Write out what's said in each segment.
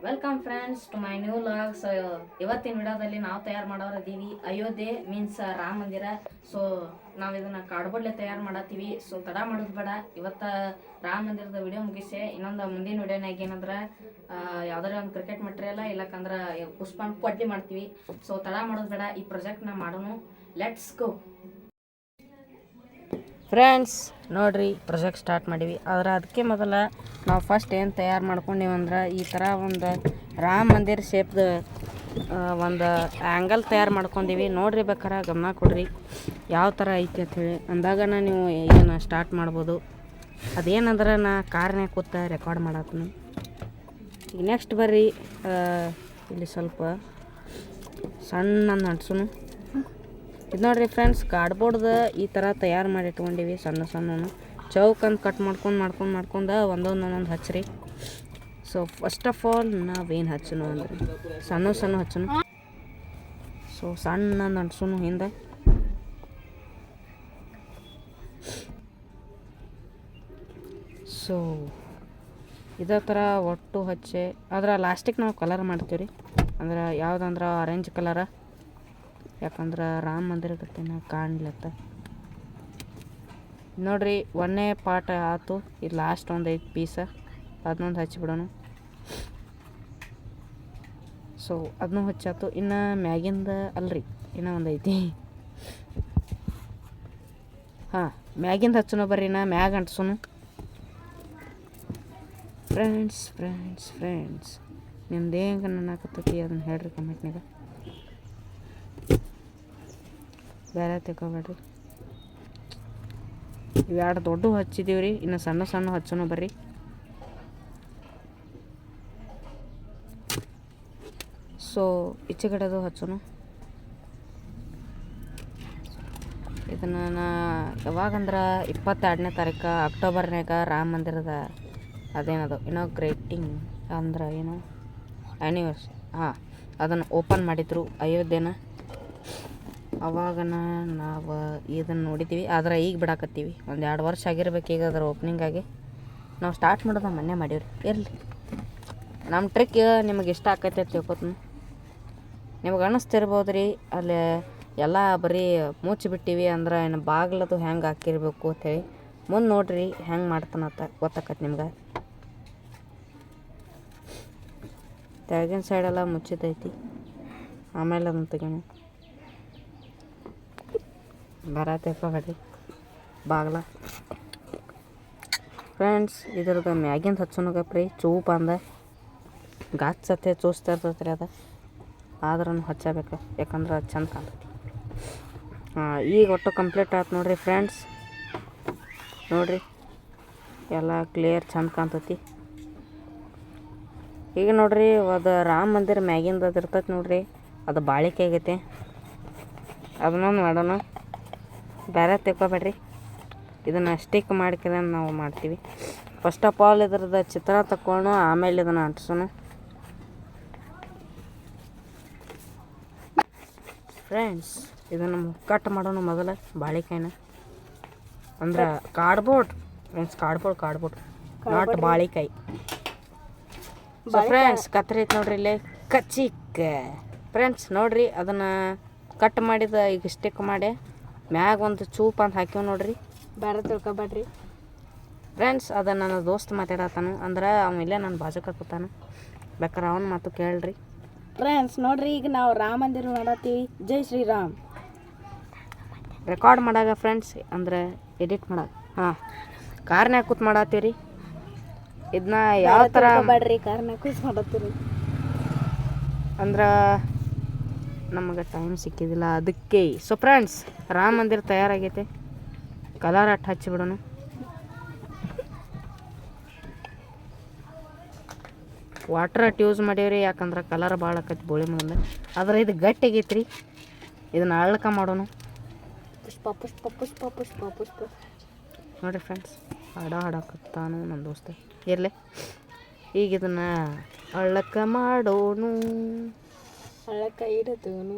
Welcome friends to my new vlogs. ಇವತ್ತಿನ ವಿಡಿಯೋದಲ್ಲಿ ನಾವು ತಯಾರು ಮಾಡೋರಿದ್ದೀವಿ ಅಯೋಧ್ಯೆ ಮೀನ್ಸ್ ರಾಮ ಮಂದಿರ. ಸೊ ನಾವು ಇದನ್ನು ಕಾರ್ಡ್ಬೋರ್ಡ್ಲೆ ತಯಾರು ಮಾಡತ್ತೀವಿ. ಸೊ ತಡ ಮಾಡೋದು ಬೇಡ, ಇವತ್ತು ರಾಮ ಮಂದಿರದ ವಿಡಿಯೋ ಮುಗಿಸಿ ಇನ್ನೊಂದು ಮುಂದಿನ ವಿಡಿಯೋನಾಗ ಏನಂದ್ರೆ ಯಾವ್ದಾರ ಒಂದು ಕ್ರಿಕೆಟ್ ಮೆಟೀರಿಯಲ್ ಇಲ್ಲಕ್ಕಂದ್ರೆ ಪುಷ್ಪನ ಕೊಡ್ಲಿ ಮಾಡ್ತೀವಿ. ಸೊ ತಡ ಮಾಡೋದು ಬೇಡ, ಈ ಪ್ರಾಜೆಕ್ಟ್ನ ಮಾಡೋಣ. Let's go friends. ನೋಡ್ರಿ, ಪ್ರಾಜೆಕ್ಟ್ ಸ್ಟಾರ್ಟ್ ಮಾಡೀವಿ. ಆದ್ರೆ ಅದಕ್ಕೆ ಮೊದಲ ನಾವು ಫಸ್ಟ್ ಏನು ತಯಾರು ಮಾಡ್ಕೊಂಡೀವಂದ್ರೆ ಈ ಥರ ಒಂದು ರಾಮ ಮಂದಿರ ಶೇಪ್ದು ಒಂದು ಆ್ಯಂಗಲ್ ತಯಾರು ಮಾಡ್ಕೊಂಡೀವಿ. ನೋಡ್ರಿ, ಬೇಕಾರೆ ಗಮನ ಕೊಡ್ರಿ ಯಾವ ಥರ ಐತಿ ಅಂಥೇಳಿ. ಅಂದಾಗನ ನೀವು ಇದನ್ನು ಸ್ಟಾರ್ಟ್ ಮಾಡ್ಬೋದು. ಅದೇನಂದ್ರೆ ನಾ ಕಾರ್ನ್ಯಾಗ ಕೂತ ರೆಕಾರ್ಡ್ ಮಾಡತ್ತೀನಿ. ಈಗ ನೆಕ್ಸ್ಟ್ ಬರ್ರಿ, ಇಲ್ಲಿ ಸ್ವಲ್ಪ ಸಣ್ಣ ಅಂಟ್ಸುನು. ಇದು ನೋಡ್ರಿ ಫ್ರೆಂಡ್ಸ್, ಕಾರ್ಡ್ಬೋರ್ಡ್ದು ಈ ಥರ ತಯಾರು ಮಾಡಿ ಇಟ್ಕೊಂಡಿವಿ. ಸಣ್ಣ ಸಣ್ಣ ಚೌಕಂದು ಕಟ್ ಮಾಡ್ಕೊಂಡು ಒಂದೊಂದು ಹಚ್ಚ್ರಿ. ಸೊ ಫಸ್ಟ್ ಆಫ್ ಆಲ್ ನಾವೇನು ಹಚ್ಚನು ಅಂದ್ರೆ ಸಣ್ಣ ಹಚ್ಚನು. ಸೊ ಸಣ್ಣ ಅಂಟ್ಸುನು ಹಿಂದೆ. ಸೊ ಇದೇ ಥರ ಒಟ್ಟು ಹಚ್ಚಿ ಅದ್ರ ಲಾಸ್ಟಿಗೆ ನಾವು ಕಲರ್ ಮಾಡ್ತೀವಿ ರೀ. ಅಂದ್ರೆ ಯಾವುದಂದ್ರೆ ಆರೆಂಜ್ ಕಲರ, ಯಾಕಂದ್ರೆ ರಾಮ ಮಂದಿರ ಗತಿನ ಕಾಣ್ಲತ್ತ. ನೋಡ್ರಿ, ಒಂದೇ ಪಾರ್ಟ್ ಆಯ್ತು. ಇದು ಲಾಸ್ಟ್ ಒಂದು 5 ಪೀಸ, ಅದನ್ನೊಂದು ಹಚ್ಚಿಬಿಡೋಣ. ಸೊ ಅದನ್ನೂ ಹಚ್ಚಾತು. ಇನ್ನು ಮ್ಯಾಗಿಂದ ಅಲ್ರಿ, ಇನ್ನೂ ಒಂದು ಐತಿ. ಹಾಂ, ಮ್ಯಾಗಿಂದ ಹಚ್ಚೋಣ ಬರ್ರಿ. ನಾ ಮ್ಯಾಗ ಅಂಟ್ಸೋನು. ಫ್ರೆಂಡ್ಸ್ ನಿಮ್ದು ಹೆಂಗೆ ನನ್ನಾಕತ್ತೈತಿ ಅದನ್ನು ಹೇಳ್ರಿ ಕಮೆಂಟ್ನಾಗ. ಬೇರೆ ತೆಗೋಬೇಡ್ರಿ. ಇವೆರಡು ದೊಡ್ಡ ಹಚ್ಚಿದೀವಿ ರೀ. ಇನ್ನು ಸಣ್ಣ ಹಚ್ಚೋಣ ಬರ್ರಿ. ಸೊ ಈಚೆಗಡೆದು ಹಚ್ಚೋಣ. ಇದನ್ನು ನಾ ಯಾವಾಗಂದ್ರೆ 22ನೇ ತಾರೀಕು ಅಕ್ಟೋಬರ್ನಾಗ ರಾಮ ಮಂದಿರದ ಅದೇನದು ಇನಾಗ್ರೇಟಿಂಗ್ ಅಂದ್ರೆ ಏನು ಆ್ಯನಿವರ್ಸರಿ, ಹಾಂ, ಅದನ್ನು ಓಪನ್ ಮಾಡಿದ್ರು ಅಯೋಧ್ಯೆನ. ಅವಾಗ ನಾವು ಇದನ್ನು ನೋಡಿದ್ದೀವಿ. ಆದರೆ ಈಗ ಬಿಡಾಕತ್ತೀವಿ. ಒಂದು 2 ವರ್ಷ ಆಗಿರ್ಬೇಕು ಈಗ ಅದರ ಓಪ್ನಿಂಗಾಗಿ. ನಾವು ಸ್ಟಾರ್ಟ್ ಮಾಡೋದು ಮೊನ್ನೆ ಮಾಡೀವ್ರಿ. ಇರಲಿ, ನಮ್ಮ ಟ್ರಿಕ್ ನಿಮಗೆ ಇಷ್ಟ ಆಕೈತೆ ಅಂತ ತಿಳ್ಕೊತೀನಿ. ನಿಮಗೆ ಅನ್ನಿಸ್ತಿರ್ಬೋದು ರೀ, ಅಲ್ಲಿ ಎಲ್ಲ ಬರೀ ಮುಚ್ಚಿಬಿಟ್ಟಿವಿ ಅಂದ್ರೆ ಇನ್ನು ಬಾಗ್ಲದು ಹೆಂಗೆ ಹಾಕಿರ್ಬೇಕು ಅಂಥೇಳಿ. ಮುಂದೆ ನೋಡ್ರಿ ಹೆಂಗೆ ಮಾಡ್ತಾನಂತ ಗೊತ್ತಾಕತ್ತೆ ನಿಮ್ಗೆ. ತೆಳಗಿನ ಸೈಡೆಲ್ಲ ಮುಚ್ಚಿದೈತಿ. ಆಮೇಲೆ ಅದನ್ನು ತೆಗೋಣ. ಬರತ್ತೇಬೇಡ್ರಿ ಬಾಗ್ಲ. ಫ್ರೆಂಡ್ಸ್, ಇದ್ರದ್ದು ಮ್ಯಾಗಿಂದ ಹಚ್ಚೋನಗಪ್ರಿ ಚೂಪ್ ಅಂದ ಗಾಚತ್ತೆ ಚೂಸ್ತಾ ಇರ್ತೈತೆ ರೀ. ಅದು ಆದ್ರೂ ಹಚ್ಚಬೇಕು, ಯಾಕಂದ್ರೆ ಅದು ಚಂದ ಕಾಣ್ತೈತಿ. ಈಗ ಒಟ್ಟು ಕಂಪ್ಲೀಟ್ ಆಯ್ತು ನೋಡ್ರಿ ಫ್ರೆಂಡ್ಸ್. ನೋಡ್ರಿ, ಎಲ್ಲ ಕ್ಲಿಯರ್ ಚಂದ ಕಾಣ್ತೈತಿ. ಈಗ ನೋಡ್ರಿ, ಅದು ರಾಮ ಮಂದಿರ ಮ್ಯಾಗಿಂದ ಅದು ಇರ್ತೈತೆ ನೋಡ್ರಿ, ಅದು ಬಾಳಿಕೆ ಆಗೈತೆ. ಅದನ್ನೊಂದು ಮಾಡೋಣ. ಬೇರೆ ತೆಕ್ಕೋಬೇಡ್ರಿ, ಇದನ್ನು ಸ್ಟಿಕ್ ಮಾಡ್ಕೊಂಡು ನಾವು ಮಾಡ್ತೀವಿ. ಫಸ್ಟ್ ಆಫ್ ಆಲ್ ಇದ್ರದ್ದು ಚಿತ್ರ ತಕ್ಕೊಂಡು ಆಮೇಲೆ ಇದನ್ನು ಅಂಟಿಸೋಣ. ಫ್ರೆಂಡ್ಸ್, ಇದನ್ನು ಕಟ್ ಮಾಡೋಣ ಮೊದಲು ಬಾಳಿಕಾಯಿನ. ಅಂದ್ರೆ ಕಾರ್ಡ್ಬೋರ್ಡ್ ಫ್ರೆಂಡ್ಸ್, ಕಾರ್ಡ್ಬೋರ್ಡ್ ನಾಟ್ ಬಾಳಿಕಾಯಿ. ಸೊ ಫ್ರೆಂಡ್ಸ್, ಕತ್ರಿ ಐತೆ ನೋಡ್ರಿ ಇಲ್ಲೇ ಕಚ್ಚಿಕ್ಕ. ಫ್ರೆಂಡ್ಸ್ ನೋಡ್ರಿ, ಅದನ್ನು ಕಟ್ ಮಾಡಿದ ಈಗ ಸ್ಟಿಕ್ ಮಾಡಿ ಮ್ಯಾಗ ಒಂದು ಚೂಪ್ ಅಂತ ಹಾಕಿವ್ ನೋಡ್ರಿ. ಬೇರೆ ತಿಳ್ಕೊಬೇಡ್ರಿ ಫ್ರೆಂಡ್ಸ್. ಅದು ನನ್ನ ದೋಸ್ತ್ ಮಾತಾಡತ್ತಾನು, ಅಂದ್ರೆ ಅವ್ನು ಇಲ್ಲೇ ನನ್ನ ಬಾಜುಕ ಕೂತಾನು. ಬೇಕಾರೆ ಅವನ ಮಾತು ಕೇಳ್ರಿ. ಫ್ರೆಂಡ್ಸ್ ನೋಡ್ರಿ, ಈಗ ನಾವು ರಾಮ ಮಂದಿರ ಮಾಡತ್ತೀವಿ. ಜೈ ಶ್ರೀರಾಮ್ ರೆಕಾರ್ಡ್ ಮಾಡಾಗ ಫ್ರೆಂಡ್ಸ್, ಅಂದ್ರೆ ಎಡಿಟ್ ಮಾಡಾಗ. ಹಾಂ, ಕಾರ್ನ್ಯಾಗ ಕೂತ್ ಮಾಡತ್ತೀವಿ ರೀ. ಇದನ್ನ ಯಾವ ಥರ ಬೇಡ್ರಿ, ಕಾರ್ನ್ಯಾಗ ಕೂತ್ ಮಾಡತ್ತೀರಿ ಅಂದ್ರೆ ನಮಗೆ ಟೈಮ್ ಸಿಕ್ಕಿದ್ದಿಲ್ಲ ಅದಕ್ಕೆ. ಸೊ ಫ್ರೆಂಡ್ಸ್, ರಾಮ ಮಂದಿರ ತಯಾರಾಗೈತೆ. ಕಲರ್ ಅಟ್ಟು ಹಚ್ಚಿಬಿಡೋಣ. ವಾಟರ್ ಅಟ್ಟು ಯೂಸ್ ಮಾಡೀವ್ರಿ, ಯಾಕಂದ್ರೆ ಕಲರ್ ಭಾಳ ಆಕೈತಿ ಬೋಳಿ ಮುಂದೆ. ಆದ್ರೆ ಇದು ಗಟ್ಟಿಗೈತೆ ರೀ. ಇದನ್ನು ಅಳ್ಳಕ ಮಾಡೋಣ. ಪುಷ್ಪ ಪುಷ್ಪ ಪುಷ್ಪ ಪುಷ್ಪ ಪುಷ್ಪ ನೋಡಿರಿ ಫ್ರೆಂಡ್ಸ್, ಹಾಡಾಕತ್ತಾನು ನನ್ನ ದೋಸ್ತ. ಇರಲಿ, ಈಗ ಇದನ್ನು ಅಳ್ಳಕ ಮಾಡೋನು. ಹಳ್ಳಕ್ಕ ಇಡತನು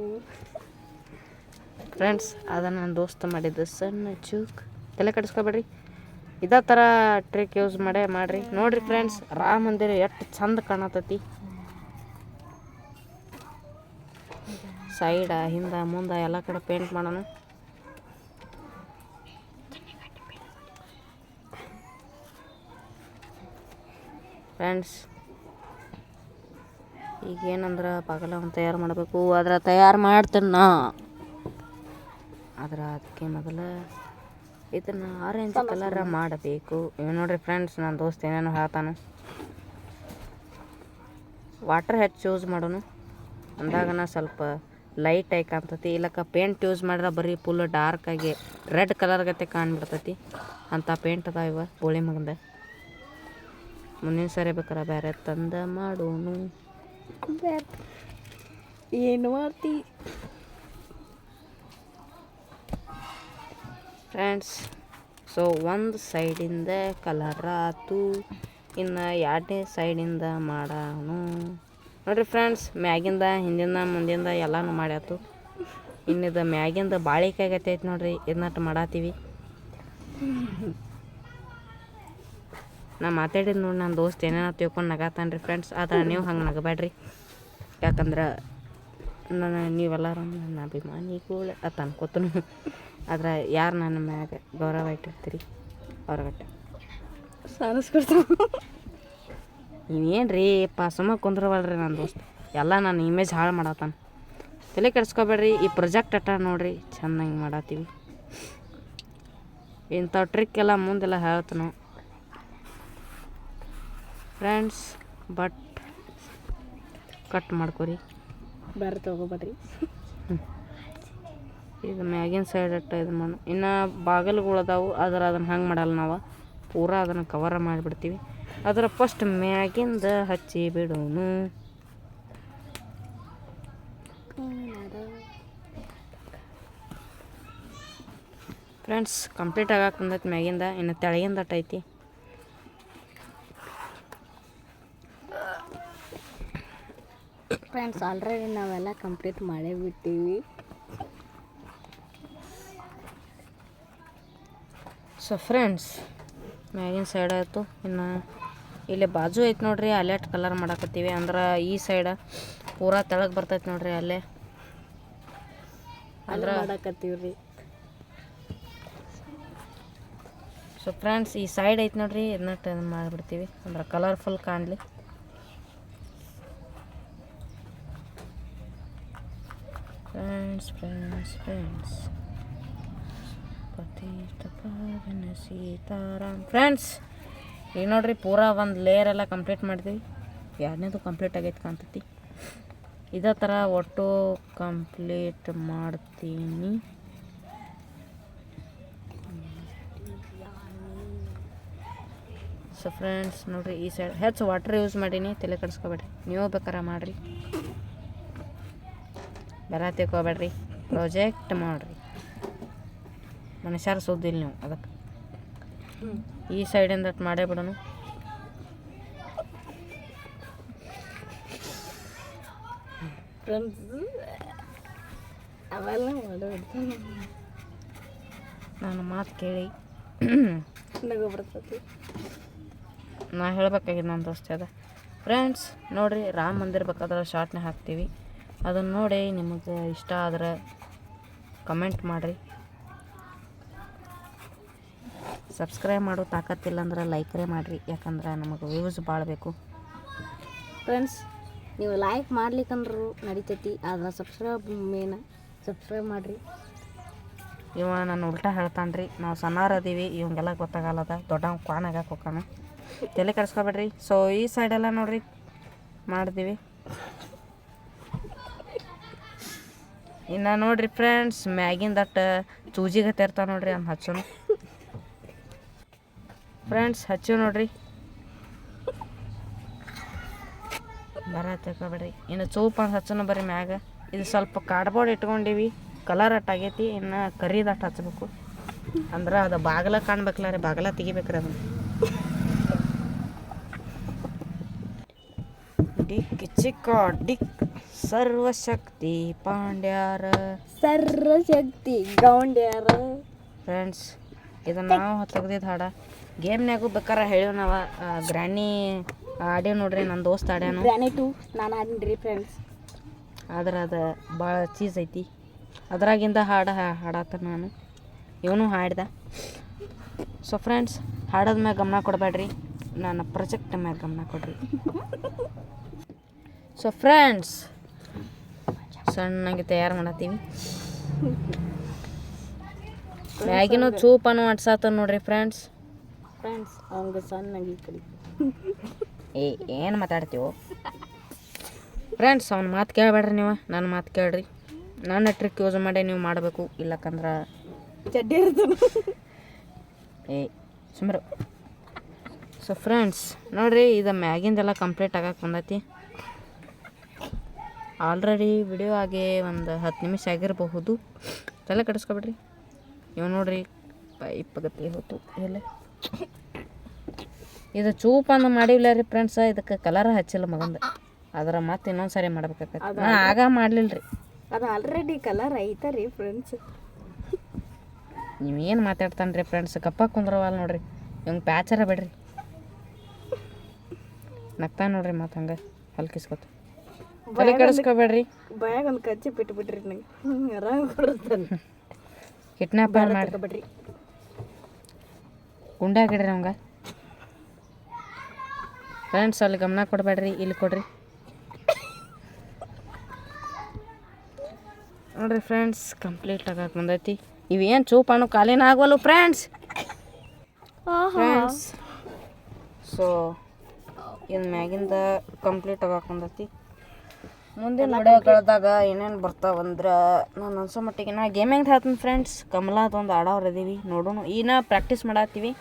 ಫ್ರೆಂಡ್ಸ್. ಅದನ್ನು ನನ್ನ ದೋಸ್ತ ಮಾಡಿದ್ದು ಸಣ್ಣ ಚೂಕ್. ತಲೆ ಕೆಡಿಸ್ಕೊಬೇಡ್ರಿ. ಇದೇ ಥರ ಟ್ರಿಕ್ ಯೂಸ್ ಮಾಡಿರಿ. ನೋಡಿರಿ ಫ್ರೆಂಡ್ಸ್, ರಾಮ ಮಂದಿರ ಎಷ್ಟು ಚಂದ ಕಾಣತೈತಿ. ಸೈಡ ಹಿಂದೆ ಮುಂದೆ ಎಲ್ಲ ಕಡೆ ಪೇಂಟ್ ಮಾಡೋಣ. ಫ್ರೆಂಡ್ಸ್ ಈಗೇನಂದ್ರೆ ಬಾಗಲ ಒಂದು ತಯಾರು ಮಾಡಬೇಕು. ಅದರ ತಯಾರು ಮಾಡ್ತೇನೆ ನಾ. ಅದಕ್ಕೆ ಮೊದಲು ಇದನ್ನು ಆರೆಂಜ್ ಕಲರ ಮಾಡಬೇಕು. ಇವ್ ನೋಡ್ರಿ ಫ್ರೆಂಡ್ಸ್, ನನ್ನ ದೋಸ್ತ್ ಏನೇನೋ ಹೇಳ್ತಾನೆ. ವಾಟರ್ ಹೆಚ್ಚು ಯೂಸ್ ಮಾಡೋನು ಅಂದಾಗನ ಸ್ವಲ್ಪ ಲೈಟ್ ಆಗಿ ಕಾಣ್ತೈತಿ. ಇಲ್ಲಕ್ಕ ಪೇಂಟ್ ಯೂಸ್ ಮಾಡಿದ್ರೆ ಬರೀ ಫುಲ್ ಡಾರ್ಕಾಗಿ ರೆಡ್ ಕಲರ್ ಗತೆ ಕಾಣ್ಬಿಡ್ತೈತಿ. ಅಂಥ ಪೇಂಟ್ ಅದಾವ ಇವ ಬೋಳಿ ಮಗಂದ. ಮುಂದಿನ ಸರಿ ಬೇಕಾರೆ ಬೇರೆ ತಂದ ಮಾಡೋನು. ಏನು ಮಾಡ್ತಿ ಫ್ರೆಂಡ್ಸ್? ಸೊ ಒಂದು ಸೈಡಿಂದ ಕಲರ್ ಆತು, ಇನ್ನು ಎರಡನೇ ಸೈಡಿಂದ ಮಾಡೋಣ. ನೋಡಿರಿ ಫ್ರೆಂಡ್ಸ್, ಮ್ಯಾಗಿಂದ ಹಿಂದಿಂದ ಮುಂದಿಂದ ಎಲ್ಲನೂ ಮಾಡ್ಯಾತು. ಇನ್ನಿದು ಮ್ಯಾಗಿಂದ ಬಾಳಿಕಾಯಿ ಆಗತ್ತೈತಿ ನೋಡ್ರಿ. ಇದನ್ನಟ್ಟು ಮಾಡತ್ತೀವಿ. ನಾ ಮಾತಾಡಿದ್ದು ನೋಡಿ ನನ್ನ ದೋಸ್ತ್ ಏನೇನೋ ತಿಳ್ಕೊಂಡು ನಗಾತಾನೆ ರೀ ಫ್ರೆಂಡ್ಸ್. ಆದ್ರೆ ನೀವು ಹಂಗೆ ನಗಬೇಡ್ರಿ, ಯಾಕಂದ್ರೆ ನೀವೆಲ್ಲರೂ ನನ್ನ ಅಭಿಮಾನಿಗಳು ಅಂತ ಅನ್ಕೋತನು. ಆದ್ರೆ ಯಾರು ನನ್ನ ಮ್ಯಾಗ ಗೌರವ ಇಟ್ಟಿರ್ತೀರಿ ಅವ್ರಗಟ್ಟ ಸಾನಿಸ್ಕೊಡ್ತಾವ. ಇನ್ನೇನು ರೀ ಸುಮ್ಮ ಕುಂದ್ರವಲ್ರಿ ನನ್ನ ದೋಸ್ತ್. ಎಲ್ಲ ನನ್ನ ಇಮೇಜ್ ಹಾಳು ಮಾಡತ್ತಾನ. ತಲೆ ಕೆಡಿಸ್ಕೊಬೇಡ್ರಿ. ಈ ಪ್ರಾಜೆಕ್ಟ್ ಅಟ್ಟ ನೋಡ್ರಿ ಚೆನ್ನಾಗಿ ಮಾಡತ್ತೀವಿ. ಇಂಥ ಟ್ರಿಕ್ ಎಲ್ಲ ಮುಂದೆಲ್ಲ ಹೇಳ್ತಾನು ಫ್ರೆಂಡ್ಸ್. ಬಟ್ ಕಟ್ ಮಾಡ್ಕೊರಿ, ಬೇರೆ ತೊಗೋಬೇಡ್ರಿ. ಇದು ಮ್ಯಾಗಿನ ಸೈಡ್ ಅಟ್ಟ ಇದು ಮಾಡು. ಇನ್ನು ಬಾಗಿಲುಗಳು ಅದಾವು, ಅದನ್ನು ಹಂಗೆ ಮಾಡಲ್ಲ ನಾವು. ಪೂರಾ ಅದನ್ನು ಕವರ್ ಮಾಡಿಬಿಡ್ತೀವಿ. ಅದರ ಫಸ್ಟ್ ಮ್ಯಾಗಿಂದ ಹಚ್ಚಿ ಬಿಡೋನು. ಫ್ರೆಂಡ್ಸ್ ಕಂಪ್ಲೀಟ್ ಆಗಕ್ಕೆ ಬಂದೈತಿ ಮ್ಯಾಗಿಂದ. ಇನ್ನು ತೆಳಗಿಂದ ಅಟ್ಟ ಐತಿ. ಫ್ರೆಂಡ್ಸ್ ಆಲ್ರೆಡಿ ನಾವೆಲ್ಲ ಕಂಪ್ಲೀಟ್ ಮಾಡೇ ಬಿಟ್ಟಿವಿ. ಸೊ ಫ್ರೆಂಡ್ಸ್ ಮ್ಯಾಗಿನ ಸೈಡ್ ಆಯಿತು. ಇನ್ನು ಇಲ್ಲಿ ಬಾಜು ಐತೆ ನೋಡ್ರಿ, ಅಲ್ಲೇ ಕಲರ್ ಮಾಡಾಕತ್ತೀವಿ. ಅಂದ್ರೆ ಈ ಸೈಡ ಪೂರಾ ತೆಳಗೆ ಬರ್ತೈತೆ ನೋಡ್ರಿ, ಅಲ್ಲೇ ಅಂದ್ರೆ ಮಾಡಾಕತ್ತೀವ್ರಿ. ಸೊ ಫ್ರೆಂಡ್ಸ್ ಈ ಸೈಡ್ ಐತೆ ನೋಡ್ರಿ, ಇದನ್ನ ಮಾಡಿಬಿಡ್ತೀವಿ ಅಂದ್ರೆ ಕಲರ್ಫುಲ್ ಕಾಣಲಿ. ಫ್ರೆಂಡ್ಸ್ ಸೀತಾರಾಮ್. ಫ್ರೆಂಡ್ಸ್ ಈಗ ನೋಡ್ರಿ ಪೂರಾ ಒಂದು ಲೇಯರ್ ಎಲ್ಲ ಕಂಪ್ಲೀಟ್ ಮಾಡಿದ್ವಿ. ಎರಡನೇದು ಕಂಪ್ಲೀಟ್ ಆಗೈತೆ ಕಾಣ್ತೈತಿ. ಇದೇ ಥರ ಒಟ್ಟು ಕಂಪ್ಲೀಟ್ ಮಾಡ್ತೀನಿ. ಸೊ ಫ್ರೆಂಡ್ಸ್ ನೋಡ್ರಿ ಈ ಸೈಡ್ ಹೆಚ್ಚು ವಾಟರ್ ಯೂಸ್ ಮಾಡೀನಿ. ತಲೆ ಕೆಡಿಸ್ಕೊಬೇಡ್ರಿ, ನೀವು ಬೇಕಾರೆ ಮಾಡಿರಿ, ಬೇರೆ ತಿಳ್ಕೊಬೇಡ್ರಿ. ಪ್ರಾಜೆಕ್ಟ್ ಮಾಡಿರಿ, ಮನುಷ್ಯರು ಸುದ್ದಿಲ್ಲ ನೀವು. ಅದಕ್ಕೆ ಈ ಸೈಡಿಂದ ಮಾಡೇ ಬಿಡೋನು. ಅವೆಲ್ಲ ಮಾಡೋದು ನನ್ನ ಮಾತು ಕೇಳಿ ನಗು ಬರ್ತೈತಿ. ನಾ ಹೇಳ್ಬೇಕಾಗಿದೆ ನನ್ನ ದೋಸ್ತಿ ಅದ. ಫ್ರೆಂಡ್ಸ್ ನೋಡಿರಿ, ರಾಮ ಮಂದಿರ ಬೇಕಾದ್ರೆ ಶಾರ್ಟ್ನ ಹಾಕ್ತೀವಿ. ಅದನ್ನು ನೋಡಿ ನಿಮಗೆ ಇಷ್ಟ ಆದ್ರೆ ಕಮೆಂಟ್ ಮಾಡಿರಿ. ಸಬ್ಸ್ಕ್ರೈಬ್ ಮಾಡೋ ತಾಕತ್ತಿಲ್ಲ ಅಂದ್ರೆ ಲೈಕ್ರೇ ಮಾಡಿರಿ, ಯಾಕಂದ್ರೆ ನಮಗೆ ವ್ಯೂಸ್ ಭಾಳ ಬೇಕು. ಫ್ರೆಂಡ್ಸ್ ನೀವು ಲೈಕ್ ಮಾಡ್ಲಿಕ್ಕಂದ್ರೂ ನಡಿತೈತಿ, ಆದ್ರೆ ಸಬ್ಸ್ಕ್ರೈಬ್ ಮಾಡಿರಿ. ಇವ ನಾನು ಉಲ್ಟಾ ಹೇಳ್ತಾನೆ ರೀ. ನಾವು ಸಣ್ಣಾರ ಅದೀವಿ, ಇವಂಗೆಲ್ಲ ಗೊತ್ತಾಗಲ್ಲದ. ದೊಡ್ಡವ ಕ್ವಾನಾಗಕ್ಕೆ ಹೋಗಾನ, ತಲೆ ಕೆಡಿಸ್ಕೊಬೇಡ್ರಿ. ಸೊ ಈ ಸೈಡೆಲ್ಲ ನೋಡ್ರಿ ಮಾಡಿದೀವಿ. ಇನ್ನು ನೋಡ್ರಿ ಫ್ರೆಂಡ್ಸ್ ಮ್ಯಾಗಿಂದಟ್ಟ ಚೂಜಿಗತ್ತೆ ಇರ್ತಾವೆ ನೋಡ್ರಿ, ಅಂತ ಹಚ್ಚೋನು. ಫ್ರೆಂಡ್ಸ್ ಹಚ್ಚು ನೋಡ್ರಿ, ಬರ ತಿಳ್ಕೊಬೇಡ್ರಿ. ಇನ್ನು ಚೂಪ್ ಅಂತ ಹಚ್ಚೋನು ಬರ್ರಿ ಮ್ಯಾಗ. ಇದು ಸ್ವಲ್ಪ ಕಾರ್ಡ್ಬೋರ್ಡ್ ಇಟ್ಕೊಂಡಿವಿ, ಕಲರ್ ಅಟ್ ಆಗೈತಿ. ಇನ್ನು ಕರಿದಟ್ಟು ಹಚ್ಬೇಕು, ಅಂದ್ರೆ ಅದು ಬಾಗಿಲ ಕಾಣ್ಬೇಕಲ್ಲ ರೀ, ಬಾಗಿಲ ತೆಗಿಬೇಕ್ರಿ ಅದನ್ನು. ಡಿಕ್ ಚಿಕ್ಕ ಡಿಕ್ ಸರ್ವಶಕ್ತಿ ಪಾಂಡ್ಯಾರ, ಸರ್ವಶಕ್ತಿ ಗೌಂಡ್ಯಾರ. ಫ್ರೆಂಡ್ಸ್ ಇದು ನಾವು ತೆಗ್ದಿದ್ದು ಹಾಡ. ಗೇಮ್ನಾಗೂ ಬೇಕಾರೆ ಹೇಳೀವಿ ನಾವು. ಗ್ರ್ಯಾನಿ ಆಡ್ಯಾವ ನೋಡ್ರಿ, ನನ್ನ ದೋಸ್ತ್ ಆಡ್ಯಾನು. ಗ್ರ್ಯಾನಿ 2 ನಾನು ಆಡಿನ್ರಿ ಫ್ರೆಂಡ್ಸ್. ಆದ್ರೆ ಅದು ಭಾಳ ಚೀಸ್ ಐತಿ. ಅದ್ರಾಗಿಂದ ಹಾಡಾತ ನಾನು, ಇವನು ಹಾಡ್ದ. ಸೊ ಫ್ರೆಂಡ್ಸ್, ಹಾಡೋದ ಮ್ಯಾಗ ಗಮನ ಕೊಡಬೇಡ್ರಿ, ನನ್ನ ಪ್ರೊಜೆಕ್ಟ್ ಮ್ಯಾಗ ಗಮನ ಕೊಡ್ರಿ. ಸೊ ಫ್ರೆಂಡ್ಸ್, ಸಣ್ಣಗೆ ತಯಾರು ಮಾಡತ್ತೀವಿ. ಮ್ಯಾಗಿನೂ ಚೂಪನ್ನು ಅಡ್ಸಾತ ನೋಡ್ರಿ ಫ್ರೆಂಡ್ಸ್. ಅವಂಗೆ ಸಣ್ಣಗೆ ಈ ಕಡೆ ಏನು ಮಾತಾಡ್ತೀವೋ ಫ್ರೆಂಡ್ಸ್, ಅವ್ನ ಮಾತು ಕೇಳಬೇಡ್ರಿ ನೀವು, ನನ್ನ ಮಾತು ಕೇಳ್ರಿ. ನನ್ನ ಟ್ರಿಕ್ ಯೂಸ್ ಮಾಡಿ ನೀವು ಮಾಡಬೇಕು, ಇಲ್ಲಕ್ಕಂದ್ರೆ ಚಡ್ಡಿ ಇರ್ತಾನೆ. ಸುಮ್ರು. ಸೊ ಫ್ರೆಂಡ್ಸ್ ನೋಡಿರಿ, ಇದು ಮ್ಯಾಗಿಂದೆಲ್ಲ ಕಂಪ್ಲೀಟ್ ಆಗಕ್ಕೆ ಬಂದೈತಿ. ಆಲ್ರೆಡಿ ವಿಡಿಯೋ ಆಗಿ ಒಂದು 10 ನಿಮಿಷ ಆಗಿರಬಹುದು. ತಲೆ ಕೆಡಿಸ್ಕೊಬಿಡ್ರಿ. ಇವು ನೋಡ್ರಿ ಪೈಪ್ ಗತಿ ಹೋತು ಇಲ್ಲ. ಇದು ಚೂಪಂದು ಮಾಡಿಲ್ಲ ರೀ ಫ್ರೆಂಡ್ಸ್, ಇದಕ್ಕೆ ಕಲರ್ ಹಚ್ಚಿಲ್ಲ ಮಗಂದು. ಅದರ ಮತ್ತೆ ಇನ್ನೊಂದು ಸಾರಿ ಮಾಡ್ಬೇಕಾಗತ್ತೆ. ನಾ ಆಗ ಮಾಡಲಿಲ್ಲ ರೀ, ಅದು ಆಲ್ರೆಡಿ ಕಲರ್ ಐತೆ ರೀ ಫ್ರೆಂಡ್ಸ್. ನೀವೇನು ಮಾತಾಡ್ತಾನೆ ರೀ ಫ್ರೆಂಡ್ಸ್, ಕಪ್ಪ ಕುಂದ್ರವಲ್ಲ ನೋಡ್ರಿ. ಇವಂಗೆ ಪ್ಯಾಚರ ಬಿಡ್ರಿ, ನಗ್ತಾ ನೋಡ್ರಿ ಮತ್ತೆ ಹಂಗೆ ಹಲ್ಕಿಸ್ಕೊತ. ತಲೆ ಕೆಡಿಸ್ಕೊಬೇಡ್ರಿ. ಬಾಯಾಗ ಒಂದು ಕಚ್ಚಿ ಬಿಟ್ಬಿಟ್ರಿ ನಂಗೆ, ಆರಾಮ ಕೊಡುತ್ತಾನೆ. ಕಿಡ್ನಾಪ್ ಮಾಡಿ ಗುಂಡೆ ಹಾಕಿಡ್ರಿ ನಮ್ಗೆ. ಫ್ರೆಂಡ್ಸ್ ಅಲ್ಲಿ ಗಮನ ಕೊಡಬೇಡ್ರಿ, ಇಲ್ಲಿ ಕೊಡ್ರಿ. ನೋಡ್ರಿ ಫ್ರೆಂಡ್ಸ್, ಕಂಪ್ಲೀಟ್ ಆಗಕ್ಕೆ ಬಂದೈತಿ. ಇವೇನು ಚೂಪಣ್ಣು ಕಾಲಿನ ಆಗವಲ್ಲು ಫ್ರೆಂಡ್ಸ್. ಸೊ ಇನ್ನು ಮ್ಯಾಗಿಂದ ಕಂಪ್ಲೀಟ್ ಆಗಕ್ಕೆ ಬಂದೈತಿ. ಮುಂದಿನ ವಿಡಿಯೋಗಳದಾಗ ಏನೇನು ಬರ್ತಾವಂದ್ರೆ ನಾನು ಅನ್ಸೋ ಮಟ್ಟಿಗೆ ನಾ ಗೇಮಿಂಗ್ ಹೇಳ್ತೀನಿ ಫ್ರೆಂಡ್ಸ್. ಕಮಲಾದೊಂದು ಆಡೋರು ಇದೀವಿ, ನೋಡೋಣ. ಈಗ ಪ್ರಾಕ್ಟೀಸ್ ಮಾಡತ್ತೀವಿ,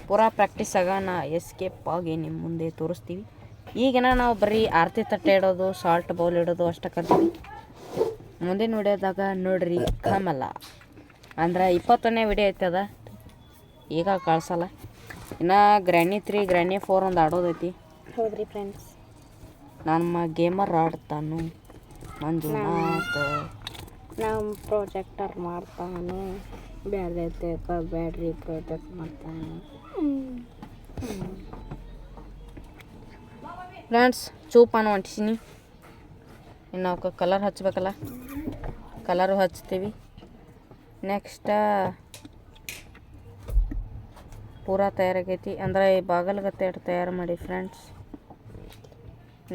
ಪೂರಾ ಪ್ರಾಕ್ಟೀಸ್ ಆಗ ನಾ ಎಸ್ಕೇಪ್ ಆಗಿ ನಿಮ್ಮ ಮುಂದೆ ತೋರಿಸ್ತೀವಿ. ಈಗಿನ ನಾವು ಬರೀ ಆರತಿ ತಟ್ಟೆ ಇಡೋದು, ಸಾಲ್ಟ್ ಬೌಲ್ ಇಡೋದು ಅಷ್ಟೇ ಕಲ್ತೀವಿ. ಮುಂದಿನ ವಿಡಿಯೋದಾಗ ನೋಡ್ರಿ ಕಮಲ ಅಂದ್ರೆ 21ನೇ ವಿಡಿಯೋ ಐತದ, ಈಗ ಕಳ್ಸಲ್ಲ. ಇನ್ನು ಗ್ರ್ಯಾನಿ 3 ಗ್ರ್ಯಾನಿ 4 ಒಂದು ಆಡೋದೈತಿ. ಹೌದ್ರಿ ಫ್ರೆಂಡ್ಸ್, ನಮ್ಮ ಗೇಮರ್ ಆಡ್ತಾನು ಮಂಜುನಾಥ್. ನಾವು ಪ್ರಾಜೆಕ್ಟರ್ ಮಾಡ್ತಾನು, ಬೇರೆ ಬ್ಯಾಡ್ರಿ ಪ್ರಾಜೆಕ್ಟ್ ಮಾಡ್ತಾನೆ. ಫ್ರೆಂಡ್ಸ್ ಚೂಪಾನು ಅಂಟಿಸೀನಿ. ಇನ್ನು ಅವಕ್ಕೆ ಕಲರ್ ಹಚ್ಬೇಕಲ್ಲ, ಕಲರು ಹಚ್ತೀವಿ. ನೆಕ್ಸ್ಟ್ ಪೂರಾ ತಯಾರಾಗೈತಿ ಅಂದ್ರೆ ಈ ಬಾಗಲ್ಗತ್ತೆ ತಯಾರು ಮಾಡಿ ಫ್ರೆಂಡ್ಸ್.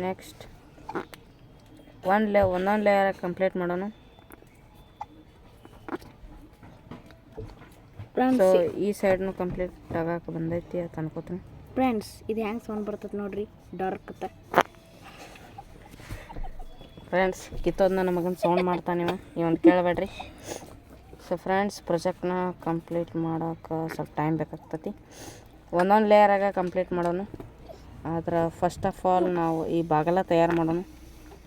ನೆಕ್ಸ್ಟ್ ಒಂದೊಂದು ಲೇಯರ್ ಕಂಪ್ಲೀಟ್ ಮಾಡೋಣ. ಸೊ ಈ ಸೈಡ್ನು ಕಂಪ್ಲೀಟ್ ಆಗಕ್ಕೆ ಬಂದೈತಿ ಅಂತ ಅನ್ಕೋತೀನಿ ಫ್ರೆಂಡ್ಸ್. ಇದು ಹೆಂಗೆ ಸೌಂಡ್ ಬರ್ತದೆ ನೋಡ್ರಿ, ಡಾರ್ಕ್ ಅತ್ತ ಫ್ರೆಂಡ್ಸ್. ಕಿತ್ತೋದು ನನ್ನ ಮಗನ ಸೌಂಡ್ ಮಾಡ್ತಾನೆ ಇವನು ಕೇಳಬೇಡ್ರಿ. ಸೊ ಫ್ರೆಂಡ್ಸ್, ಪ್ರಾಜೆಕ್ಟ್ನ ಕಂಪ್ಲೀಟ್ ಮಾಡೋಕೆ ಸ್ವಲ್ಪ ಟೈಮ್ ಬೇಕಾಗ್ತೈತಿ. ಒಂದೊಂದು ಲೇಯರಾಗ ಕಂಪ್ಲೀಟ್ ಮಾಡೋಣ. ಆದ್ರೆ ಫಸ್ಟ್ ಆಫ್ ಆಲ್ ನಾವು ಈ ಬಾಗಲ ತಯಾರು ಮಾಡೋಣ.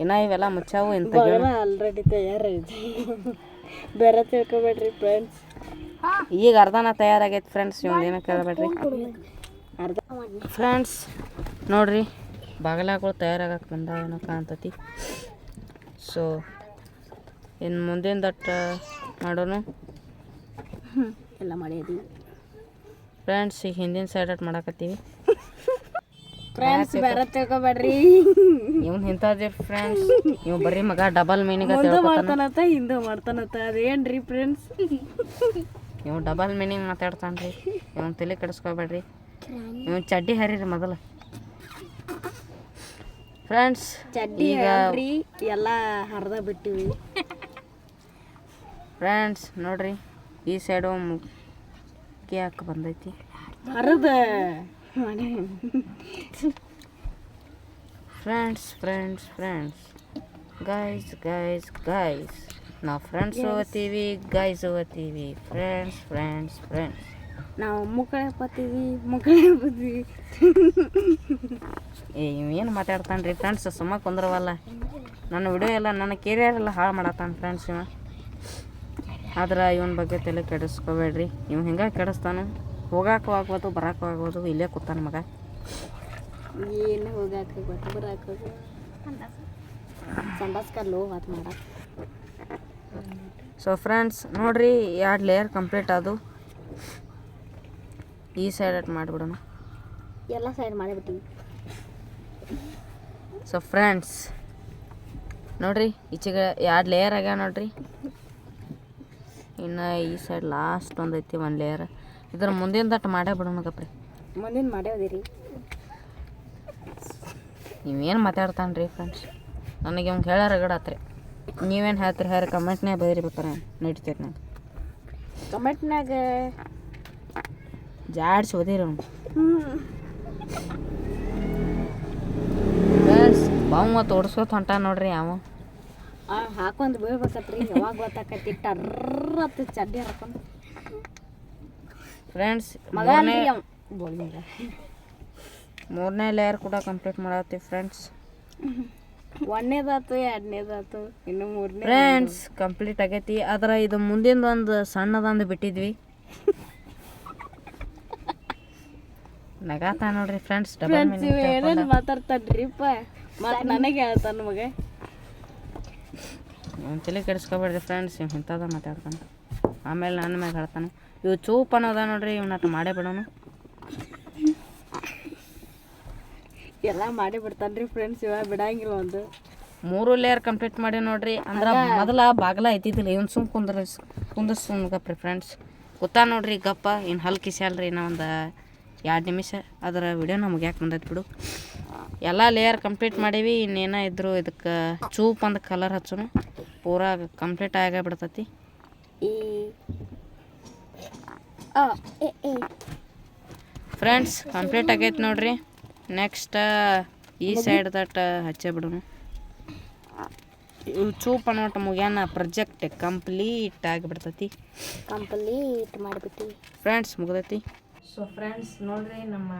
ಇನ್ನು ಇವೆಲ್ಲ ಮುಚ್ಚಾವು ಇಂಥ ಆಲ್ರೆಡಿ ತಯಾರೈತಿ, ಬೇರೆ ತಿಳ್ಕೊಬೇಡ್ರಿ ಫ್ರೆಂಡ್ಸ್. ಈಗ ಅರ್ಧನ ತಯಾರಾಗೈತೆ ಫ್ರೆಂಡ್ಸ್, ಇವಂದೇನೋ ಕೇಳಬೇಡ್ರಿ ಅರ್ಧ ಫ್ರೆಂಡ್ಸ್. ನೋಡ್ರಿ ಬಾಗಲಗಳು ತಯಾರಾಗಕ್ಕೆ ಬಂದಾವೇನೋ ಕಾಣ್ತತಿ. ಸೊ ಇನ್ನು ಮುಂದಿನ ದಟ್ಟ ಮಾಡೋಣ ಎಲ್ಲ ಮಾಡಿದೀವಿ ಫ್ರೆಂಡ್ಸ್. ಈಗ ಹಿಂದಿನ ಸೈಡ್ ಅಟ್ ಮಾಡಕತ್ತೀವಿ ಫ್ರೆಂಡ್ಸ್, ಬೇರೆ ತಿಳ್ಕೊಬೇಡ್ರಿ. ಇವ್ನು ಇಂಥದ್ದಿರಿ ಫ್ರೆಂಡ್ಸ್, ಇವ್ ಬರೀ ಮಗ ಡಬಲ್ ಮೀನಿಂಗ್ ಮಾಡ್ತಾನತ್ತ ಹಿಂದೆ ಮಾಡ್ತಾನತ್ತ, ಅದೇನ್ರಿ ಫ್ರೆಂಡ್ಸ್? ಇವ್ ಡಬಲ್ ಮೀನಿಂಗ್ ಮಾತಾಡ್ತಾನ್ರಿ. ಇವ್ನು ತಲೆ ಕೆಡಿಸ್ಕೊಬೇಡ್ರಿ. ಇವ್ ಚಡ್ಡಿ ಹರಿರಿ ಮೊದಲು ಫ್ರೆಂಡ್ಸ್. ಚಡ್ಡಿ ಈಗ ಎಲ್ಲ ಹರಿದ ಬಿಟ್ಟಿವಿ ಫ್ರೆಂಡ್ಸ್. ನೋಡ್ರಿ ಈ ಸೈಡು ಮುಕ್ಕಿ ಹಾಕಿ ಬಂದೈತಿ, ಹರಿದ ಫ್ರೆಂಡ್ಸ್. ಗೈಸ್ ನಾವು ಫ್ರೆಂಡ್ಸ್ ಓದ್ತೀವಿ, ಗೈಸ್ ಓದ್ತೀವಿ. ಫ್ರೆಂಡ್ಸ್ ನಾವು ಮುಕ್ಕಳೆ ಬತ್ತೀವಿ. ಏನು ಮಾತಾಡ್ತಾನೆ ರೀ ಫ್ರೆಂಡ್ಸ್, ಸುಮ್ಮ ಕುಂದ್ರವಲ್ಲ. ನನ್ನ ವಿಡಿಯೋ ಎಲ್ಲ ನನ್ನ ಕೆರಿಯರ್ ಎಲ್ಲ ಹಾಳು ಮಾಡತ್ತಾನೆ ಫ್ರೆಂಡ್ಸ್ ಇವ. ಆದ್ರೆ ಇವನ ಬಗ್ಗೆ ತಲೆ ಕೆಡಿಸ್ಕೋಬೇಡ್ರಿ. ಇವ್ ಹಿಂಗೆ ಕೆಡಿಸ್ತಾನು. ಹೋಗಾಕು ಆಗ್ಬೋದು, ಬರಾಕು ಆಗ್ಬೋದು, ಇಲ್ಲೇ ಕೂತಾನ ಮಗ. ಏನು ಹೋಗಾಕ ಬರಾಕ ಸಂಡಾಸ್ಕಲ್ಲು ಅದು ಮಾಡಕ್ಕೆ. ಸೊ ಫ್ರೆಂಡ್ಸ್ ನೋಡ್ರಿ, 2 ಲೇಯರ್ ಕಂಪ್ಲೀಟ್ ಆದವು. ಈ ಸೈಡ್ ಅಟ್ ಮಾಡಿಬಿಡೋಣ. ಎಲ್ಲ ಸೈಡ್ ಮಾಡಿಬಿಟ್ಟಿವಿ. ಸೊ ಫ್ರೆಂಡ್ಸ್ ನೋಡ್ರಿ ಈಚೆಗೆ 2 ಲೇಯರ್ ಆಗ್ಯಾವ ನೋಡ್ರಿ. ಇನ್ನು ಈ ಸೈಡ್ ಲಾಸ್ಟ್ ಒಂದು ಐತಿ 1 ಲೇಯರ್. ಇದ್ರ ಮುಂದಿನ ದಟ್ಟು ಮಾಡೇ ಬಿಡೋಣ ಗಪ್ರಿ. ಮುಂದಿನ ಮಾಡ್ಯಾವದಿರಿ. ನೀವೇನು ಮಾತಾಡ್ತಾನ್ರಿ ಫ್ರೆಂಡ್ಸ್, ನನಗೆ ಅವ್ನು ಹೇಳೋ ರಗಡಾತ್ರಿ. ನೀವೇನು ಹೇಳ್ತೀರಿ ಹೇಳ್ರಿ, ಕಮೆಂಟ್ನಾಗ ಬೈರಿಬೇಕಾರೆ ನಡೀತೀರಿ ನಂಗೆ. ಕಮೆಂಟ್ನಾಗ ಜಾಡ್ಸಿ ಓದಿರಿ ಅವ್ನು ಫ್ರೆಂಡ್ಸ್. ಬಾವು ತೋಡ್ಸ್ಕೊತ ಹೊಂಟ ನೋಡ್ರಿ ಅವ. ಹಾಕೊಂಡ್ ಬೀಳ್ಬೇಕತ್ರಿ, ಯಾವಾಗ ಗೊತ್ತಾಕತಿ ಟರ್ರತ್ ಚಡ್ಡಿ ಹಾಕೊಂಡು ಫ್ರೆಂಡ್ಸ್. ಮಗ ಮೂರನೇ ಲೇಯರ್ ಕೂಡ ಕಂಪ್ಲೀಟ್ ಮಾಡತ್ತೀವಿ ಫ್ರೆಂಡ್ಸ್. 1ನೇದಾತು 2ನೇದಾತು ಇನ್ನು 3ನೇ ಫ್ರೆಂಡ್ಸ್ ಕಂಪ್ಲೀಟ್ ಆಗೈತಿ. ಆದ್ರೆ ಇದು ಮುಂದಿನ ಒಂದು ಸಣ್ಣದೊಂದು ಬಿಟ್ಟಿದ್ವಿ. ನಗಾತ ನೋಡ್ರಿ ಫ್ರೆಂಡ್ಸ್. ಏನೇನು ಮಾತಾಡ್ತಾನ್ರಿಪ್ಪ, ಮತ್ತೆ ನನಗೆ ಹೇಳ್ತಾನ ಮಗ. ಒಂದು ತಲೆ ಕೆಡಿಸ್ಕೊಬೇಡ್ರಿ ಫ್ರೆಂಡ್ಸ್, ಇವ್ ಇಂಥದ ಮಾತಾಡ್ತಾನೆ. ಆಮೇಲೆ ನನ್ನ ಮ್ಯಾಗ ಹೇಳ್ತಾನೆ. ಇವು ಚೂಪ್ ಅನ್ನೋದ ನೋಡ್ರಿ, ಇವನ್ನ ಮಾಡೇ ಬಿಡೋಣ. ಎಲ್ಲ ಮಾಡಿ ಬಿಡ್ತಾನ್ರಿ ಫ್ರೆಂಡ್ಸ್, ಇವಾಗ ಬಿಡಂಗಿಲ್ಲ. ಒಂದು 3 ಲೇಯರ್ ಕಂಪ್ಲೀಟ್ ಮಾಡಿ ನೋಡ್ರಿ. ಅಂದ್ರೆ ಮೊದಲ ಬಾಗಲ ಐತಿದ್ದಿಲ್ಲ, ಇವ್ನು ಸುಮ್ ಕುಂದರ್ಸ್ರಿ ಫ್ರೆಂಡ್ಸ್. ಗೊತ್ತಾ ನೋಡ್ರಿ ಗಪ್ಪ. ಇನ್ನು ಹಲ್ ಕಿಸ್ಯಾಲ್ರಿ ಇನ್ನೂ ಒಂದು 2 ನಿಮಿಷ. ಅದರ ವಿಡಿಯೋ ನಮ್ಗೆ ಯಾಕೆ ಬಂದೈತೆ ಬಿಡು. ಎಲ್ಲ ಲೇಯರ್ ಕಂಪ್ಲೀಟ್ ಮಾಡೀವಿ. ಇನ್ನೇನೋ ಇದ್ರು ಇದಕ್ಕೆ ಚೂಪ್ ಒಂದು ಕಲರ್ ಹಚ್ಚೋಣ. ಪೂರಾ ಕಂಪ್ಲೀಟ್ ಆಗಿಬಿಡ್ತೈತಿ. ಫ್ರೆಂಡ್ಸ್ ಕಂಪ್ಲೀಟ್ ಆಗೈತೆ ನೋಡ್ರಿ. ನೆಕ್ಸ್ಟ್ ಈ ಸೈಡ್ ದಟ್ ಹಚ್ಚೇ ಬಿಡೋಣ. ಇವು ಚೂಪ್ ಅನ್ನೋಟ ಮುಗ್ಯಾನ ಪ್ರಾಜೆಕ್ಟ್ ಕಂಪ್ಲೀಟ್ ಆಗಿಬಿಡ್ತೈತಿ. ಕಂಪ್ಲೀಟ್ ಮಾಡಿಬಿಟ್ಟು ಫ್ರೆಂಡ್ಸ್ ಮುಗ್ದೈತಿ. ಸೊ ಫ್ರೆಂಡ್ಸ್ ನೋಡ್ರಿ, ನಮ್ಮ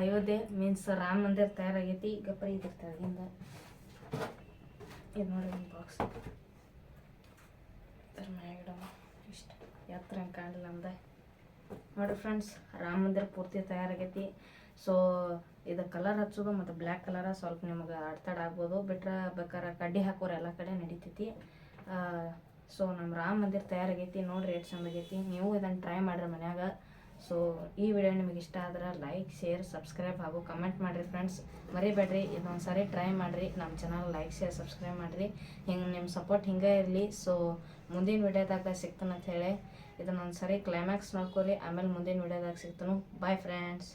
ಅಯೋಧ್ಯೆ ಮೀನ್ಸ್ ರಾಮ ಮಂದಿರ ತಯಾರಾಗೈತಿ. ಗಪ್ರಿ ಇದ್ರ ತೆಳಗಿಂದ ಇದು ನೋಡ್ರಿ ಒಂದು ಬಾಕ್ಸ್ ಇಷ್ಟ ಎತ್ತರ ಕಾಣಲಿಲ್ಲ ನಮ್ದು. ನೋಡಿರಿ ಫ್ರೆಂಡ್ಸ್, ರಾಮ ಮಂದಿರ ಪೂರ್ತಿ ತಯಾರಾಗೈತಿ. ಸೊ ಇದು ಕಲರ್ ಹಚ್ಚೋದು ಮತ್ತು ಬ್ಲ್ಯಾಕ್ ಕಲರ ಸ್ವಲ್ಪ ನಿಮಗೆ ಅಡ್ತಾಡ ಆಗ್ಬೋದು. ಬಿಟ್ರೆ ಬೇಕಾರೆ ಕಡ್ಡಿ ಹಾಕೋರು ಎಲ್ಲ ಕಡೆ ನಡೀತೈತಿ. ಸೊ ನಮ್ಮ ರಾಮ ಮಂದಿರ ತಯಾರಾಗೈತಿ. ನೋಡ್ರಿ ಎಷ್ಟು ಚಂದಾಗೈತಿ. ನೀವು ಇದನ್ನು ಟ್ರೈ ಮಾಡಿರಿ ಮನ್ಯಾಗ. ಸೊ ಈ ವಿಡಿಯೋ ನಿಮಗೆ ಇಷ್ಟ ಆದ್ರೆ ಲೈಕ್, ಶೇರ್, ಸಬ್ಸ್ಕ್ರೈಬ್ ಹಾಗೂ ಕಮೆಂಟ್ ಮಾಡಿರಿ ಫ್ರೆಂಡ್ಸ್. ಮರಿಬೇಡ್ರಿ, ಇದೊಂದು ಸಾರಿ ಟ್ರೈ ಮಾಡಿರಿ. ನಮ್ಮ ಚಾನಲ್ ಲೈಕ್, ಶೇರ್, ಸಬ್ಸ್ಕ್ರೈಬ್ ಮಾಡಿರಿ. ಹಿಂಗೆ ನಿಮ್ಮ ಸಪೋರ್ಟ್ ಹಿಂಗೆ ಇರಲಿ. ಸೊ ಮುಂದಿನ ವಿಡಿಯೋದಾಗ ಸಿಗ್ತಾನಂತ ಹೇಳಿ ಇದನ್ನೊಂದು ಸರಿ ಕ್ಲೈಮ್ಯಾಕ್ಸ್ ನೋಡ್ಕೊರಿ. ಆಮೇಲೆ ಮುಂದಿನ ವಿಡಿಯೋದಾಗ ಸಿಗ್ತಾನು. Bye friends.